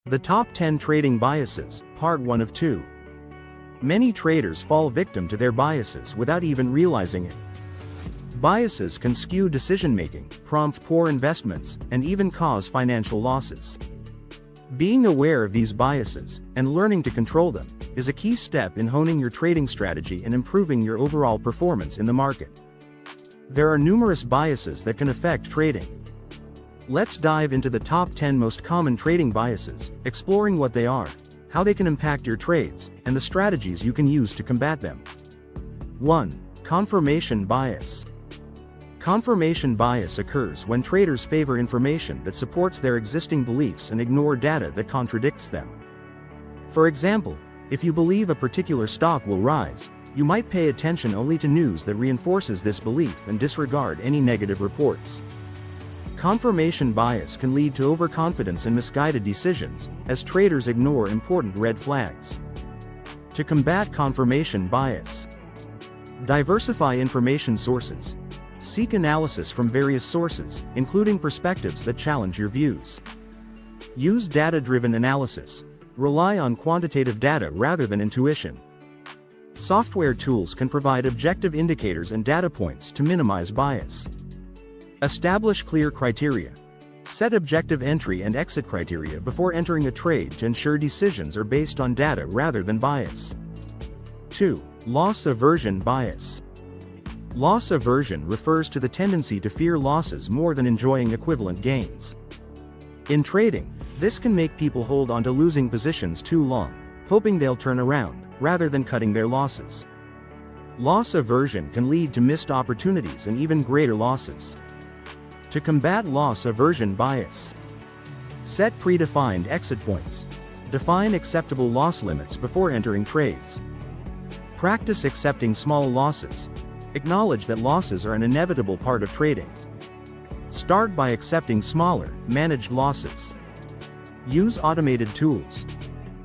The Top 10 Trading Biases, Part 1 of 2. Many traders fall victim to their biases without even realizing it. Biases can skew decision-making, prompt poor investments, and even cause financial losses. Being aware of these biases, and learning to control them, is a key step in honing your trading strategy and improving your overall performance in the market. There are numerous biases that can affect trading. Let's dive into the top 10 most common trading biases, exploring what they are, how they can impact your trades, and the strategies you can use to combat them. 1. Confirmation bias. Confirmation bias occurs when traders favor information that supports their existing beliefs and ignore data that contradicts them. For example, if you believe a particular stock will rise, you might pay attention only to news that reinforces this belief and disregard any negative reports. Confirmation bias can lead to overconfidence and misguided decisions, as traders ignore important red flags. To combat confirmation bias, diversify information sources. Seek analysis from various sources, including perspectives that challenge your views. Use data-driven analysis. Rely on quantitative data rather than intuition. Software tools can provide objective indicators and data points to minimize bias. Establish clear criteria. Set objective entry and exit criteria before entering a trade to ensure decisions are based on data rather than bias. 2. Loss aversion bias. Loss aversion refers to the tendency to fear losses more than enjoying equivalent gains. In trading, this can make people hold on to losing positions too long, hoping they'll turn around, rather than cutting their losses. Loss aversion can lead to missed opportunities and even greater losses. To combat loss aversion bias, set predefined exit points. Define acceptable loss limits before entering trades. Practice accepting small losses. Acknowledge that losses are an inevitable part of trading. Start by accepting smaller, managed losses. Use automated tools.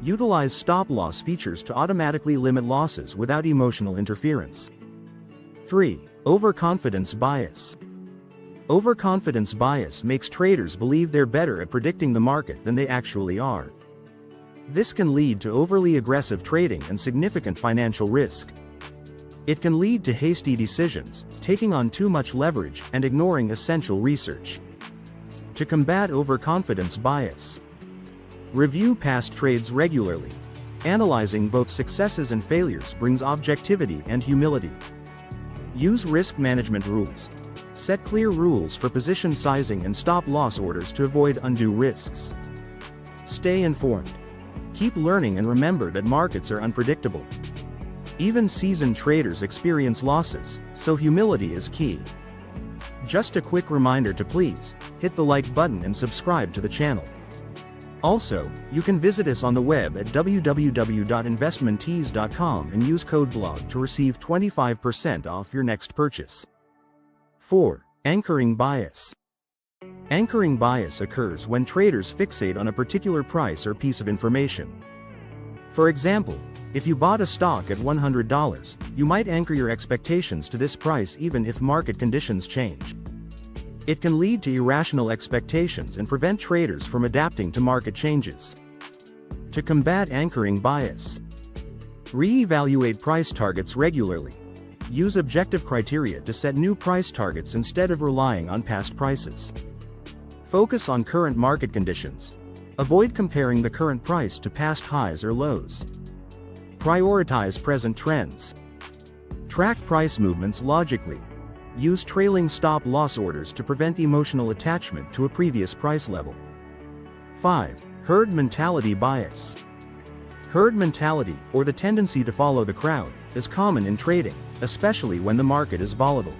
Utilize stop-loss features to automatically limit losses without emotional interference. 3. Overconfidence bias. Overconfidence bias makes traders believe they're better at predicting the market than they actually are. This can lead to overly aggressive trading and significant financial risk. It can lead to hasty decisions, taking on too much leverage, and ignoring essential research. To combat overconfidence bias, review past trades regularly. Analyzing both successes and failures brings objectivity and humility. Use risk management rules. Set clear rules for position sizing and stop-loss orders to avoid undue risks. Stay informed. Keep learning and remember that markets are unpredictable. Even seasoned traders experience losses, so humility is key. Just a quick reminder to please hit the like button and subscribe to the channel. Also, you can visit us on the web at www.investmenttees.com and use code BLOG to receive 25% off your next purchase. 4. Anchoring bias. Anchoring bias occurs when traders fixate on a particular price or piece of information. For example, if you bought a stock at $100, you might anchor your expectations to this price even if market conditions change. It can lead to irrational expectations and prevent traders from adapting to market changes. To combat anchoring bias, re-evaluate price targets regularly. Use objective criteria to set new price targets instead of relying on past prices. Focus on current market conditions. Avoid comparing the current price to past highs or lows. Prioritize present trends. Track price movements logically. Use trailing stop-loss orders to prevent emotional attachment to a previous price level. 5. Herd mentality bias. Herd mentality, or the tendency to follow the crowd, is common in trading, especially when the market is volatile.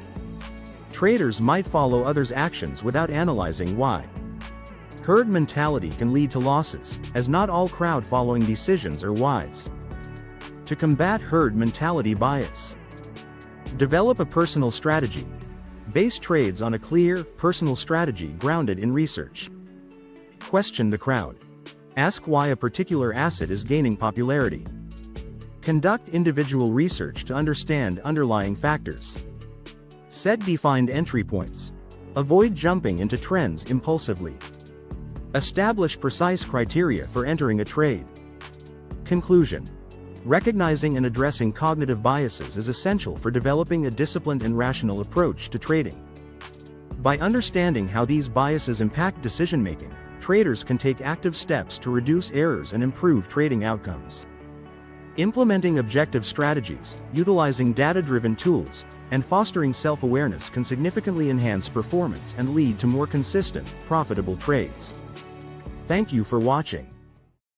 Traders might follow others' actions without analyzing why. Herd mentality can lead to losses, as not all crowd-following decisions are wise. To combat herd mentality bias, develop a personal strategy. Base trades on a clear, personal strategy grounded in research. Question the crowd. Ask why a particular asset is gaining popularity. Conduct individual research to understand underlying factors. Set defined entry points. Avoid jumping into trends impulsively. Establish precise criteria for entering a trade. Conclusion. Recognizing and addressing cognitive biases is essential for developing a disciplined and rational approach to trading. By understanding how these biases impact decision-making, traders can take active steps to reduce errors and improve trading outcomes. Implementing objective strategies, utilizing data-driven tools, and fostering self-awareness can significantly enhance performance and lead to more consistent, profitable trades. Thank you for watching.